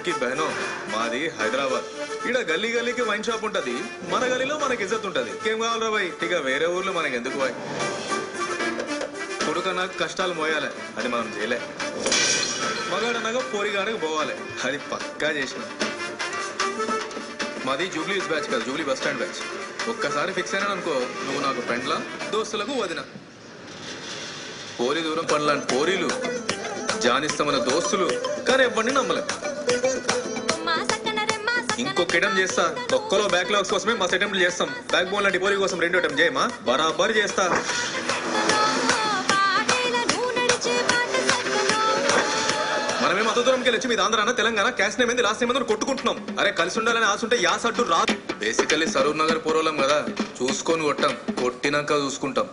की बहनों మాది హైదరాబాద్ ఈడ గల్లీ గల్లీకి వైన్ షాప్ ఉంటది మన గల్లీలో మనకి ఇజ్జత్ ఉంటది ఏం కావాలరా భయ్ ఇక వేరే ఊర్లో మనకి ఎందుకు భయ్ కొడుకన్నా కష్టాలు మోయాలి అది మనం చేయలే మగాడనగా పోరిగానకు పోవాలి అది పక్కా చేసిన మాది జూబ్లీ బ్యాచ్ కాదు జూబ్లీ బస్ స్టాండ్ బ్యాచ్ ఒక్కసారి ఫిక్స్ అయినా అనుకో నువ్వు నాకు ఫ్రెండ్లా దోస్తులకు వదిన పోరి దూరం పనులాంటి పోరీలు జానిస్తామన్న దోస్తులు కానీ ఎవరిని నమ్మలేదు ఇంకొక అటెంప్ట్ చేస్తా ఒక్కలో బ్యాక్లాగ్స్ కోసమే మస్తు అటెంప్ట్ చేస్తాం బ్యాక్ బోన్ లాంటి పోరీ కోసం 2 అటెంప్ట్ చేయమా బరాబర్ చేస్తా మనమేం అంత దూరంకి వెళ్ళి మీద ఆంధ్రాన తెలంగాణ క్యాష్ నేమైంది లాస్ట్ నేమ్ కొట్టుకుంటున్నాం అరే కలిసి ఉండాలని ఆశ ఉంటే యాస్ అడ్డు రా బేసికల్లీ సరూర్ నగర్ పూర్వలం కదా చూసుకొని కొట్టాం కొట్టినాక చూసుకుంటాం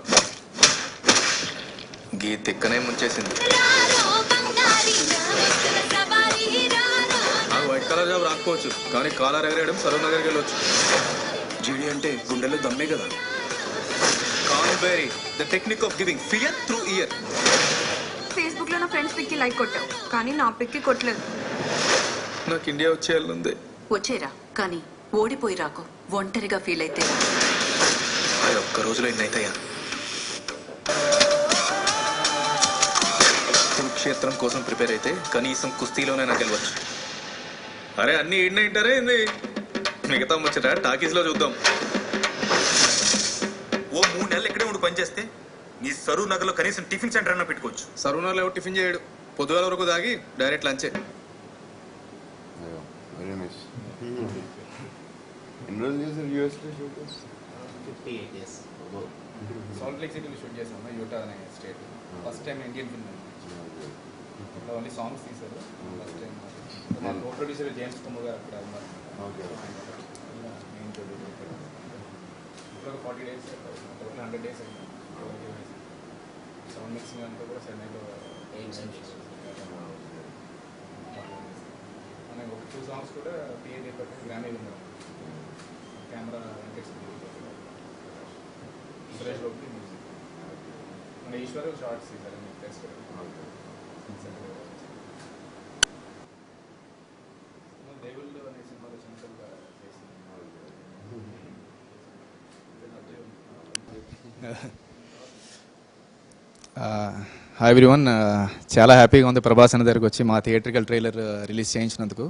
గీ తిక్కనే ముంచేసింది నాకు వైట్ కలర్ జాబ్ రాకపోవచ్చు కానీ కాలర్ ఎగరేయడం సరూర్ నగర్కి వెళ్ళొచ్చు జీడి అంటే గుండెల్లో దమ్మే కదా కాన్బెరీ the technique of giving fear through ear Facebook లో నా ఫ్రెండ్స్ పిక్కి లైక్ కొట్టావు కానీ నా పిక్కి కొట్టలేదు నాకు ఇండియా వచ్చేయాలంది వచ్చేరా కానీ ఓడిపోయి రాకు ఒంటరిగా ఫీల్ అయితే అది ఒక్క రోజులో ఎన్నైతాయా కురుక్షేత్రం కోసం ప్రిపేర్ అయితే కనీసం కుస్తీలోనే నాకు గెలవచ్చు అరే అన్ని ఏంటంటారే ఏంది మిగతా ముచ్చట టాకీస్ లో చూద్దాం ఓ 3 నెలలు ఎక్కడే ఉండి పనిచేస్తే నీ సరూర్ నగర్ లో కనీసం టిఫిన్ సెంటర్ అన్న పెట్టుకోవచ్చు సరూర్ నగర్ లో టిఫిన్ చేయడు పొద్దుగాల వరకు దాగి డైరెక్ట్ లంచే సాల్ట్ లేక్ సిటీలో షూట్ చేసాము యూటా అనే state first time Indian film అక్కడ ఓన్లీ సాంగ్స్ తీశారు ఫస్ట్ టైం మా కో ప్రొడ్యూసర్ జేమ్స్ కుమార్ గారు అక్కడ ఉన్నారు మెయిన్ ప్రొడ్యూసర్ ఇప్పుడు 40 days total 100 days sound mixing అంతా కూడా చెన్నైలో మనకి ఒక 2 songs కూడా పిఏ దీపక్ గ్రామీ ఉన్నారు కెమెరా సురేష్ బాబుకి మ్యూజిక్ మన ఈశ్వర్ షార్ట్స్ తీశారు మీకు టెస్ట్ దేవుళ్ళు అనే సినిమాలో చిన్నగా హాయ్ ఎవ్రీవన్ చాలా హ్యాపీగా ఉంది ప్రభాస్ అన్న దగ్గరికి వచ్చి మా థియేట్రికల్ ట్రైలర్ రిలీజ్ చేయించినందుకు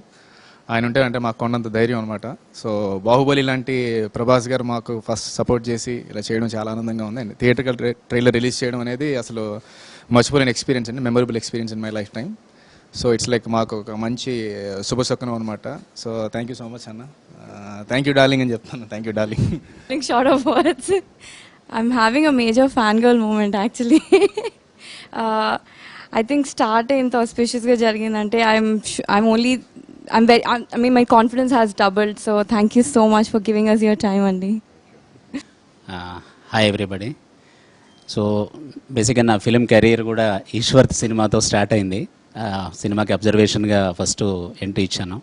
ఆయన ఉంటే అంటే మాకు కొన్నంత ధైర్యం అనమాట సో బాహుబలి లాంటి ప్రభాస్ గారు మాకు ఫస్ట్ సపోర్ట్ చేసి ఇలా చేయడం చాలా ఆనందంగా ఉంది అండ్ థియేట్రికల్ ట్రైలర్ రిలీజ్ చేయడం అనేది అసలు మర్చిపోలేని ఎక్స్పీరియన్స్ అండి memorable experience in my life time so it's like మాకు ఒక మంచి శుభశకునం అనమాట so thank you so much అన్న థ్యాంక్ యూ డార్లింగ్ అని చెప్తాను thank you darling short of words I'm having a major fangirl moment actually. I think start ఇంత auspiciously జరిగిందంటే I mean my confidence has doubled, so thank you so much for giving us your time అండి. Hi everybody so బేసిక్గా నా film career కూడా ఈశ్వర్ సినిమాతో start అయింది సినిమాకి అబ్జర్వేషన్గా first entry ఇచ్చాను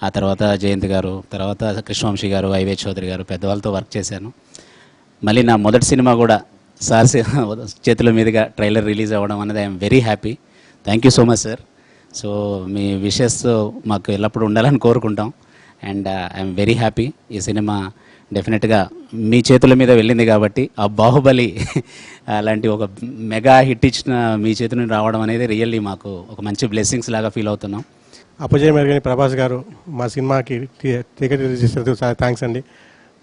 ఆ తర్వాత జయంత్ గారు తర్వాత కృష్ణవంశీ గారు వైవే చౌదరి గారు పెద్దవాళ్ళతో వర్క్ చేశాను మళ్ళీ నా మొదటి సినిమా కూడా సార్ చేతుల మీదుగా ట్రైలర్ రిలీజ్ అవ్వడం అనేది I'm very happy thank you so much sir so me wishes మాకు ఎల్లప్పుడూ ఉండాలని కోరుకుంటాం అండ్ ఐఎమ్ వెరీ హ్యాపీ ఈ సినిమా డెఫినెట్గా మీ చేతుల మీద వెళ్ళింది కాబట్టి ఆ బాహుబలి అలాంటి ఒక మెగా హిట్ ఇచ్చిన మీ చేతి నుండి రావడం అనేది రియల్లీ మాకు ఒక మంచి బ్లెస్సింగ్స్ లాగా ఫీల్ అవుతున్నాం అపజయం ఎరగని ప్రభాస్ గారు మా సినిమాకి టికెట్ రిలీజ్ చేసినందుకు చాలా థ్యాంక్స్ అండి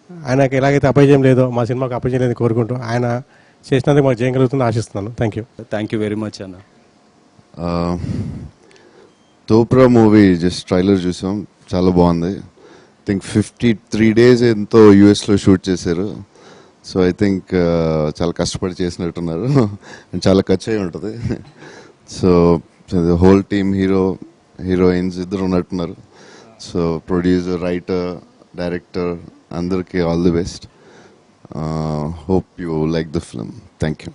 ఆయనకి ఎలాగైతే అపజయం లేదో మా సినిమాకి అపజయం లేదని కోరుకుంటూ ఆయన చేసినందుకు మాకు చేయగలుగుతుందని ఆశిస్తున్నాను థ్యాంక్ యూ వెరీ మచ్ అన్న తోప్రా మూవీ జస్ట్ ట్రైలర్ చూసాం చాలా బాగుంది థింక్ 53 days ఎంతో యూఎస్లో షూట్ చేశారు సో ఐ థింక్ చాలా కష్టపడి చేసినట్టున్నారు చాలా ఖర్చు అయి ఉంటుంది సో హోల్ టీమ్ హీరోయిన్స్ ఇద్దరు ఉన్నట్టున్నారు సో ప్రొడ్యూసర్ రైటర్ డైరెక్టర్ అందరికీ all the best hope you like the film thank you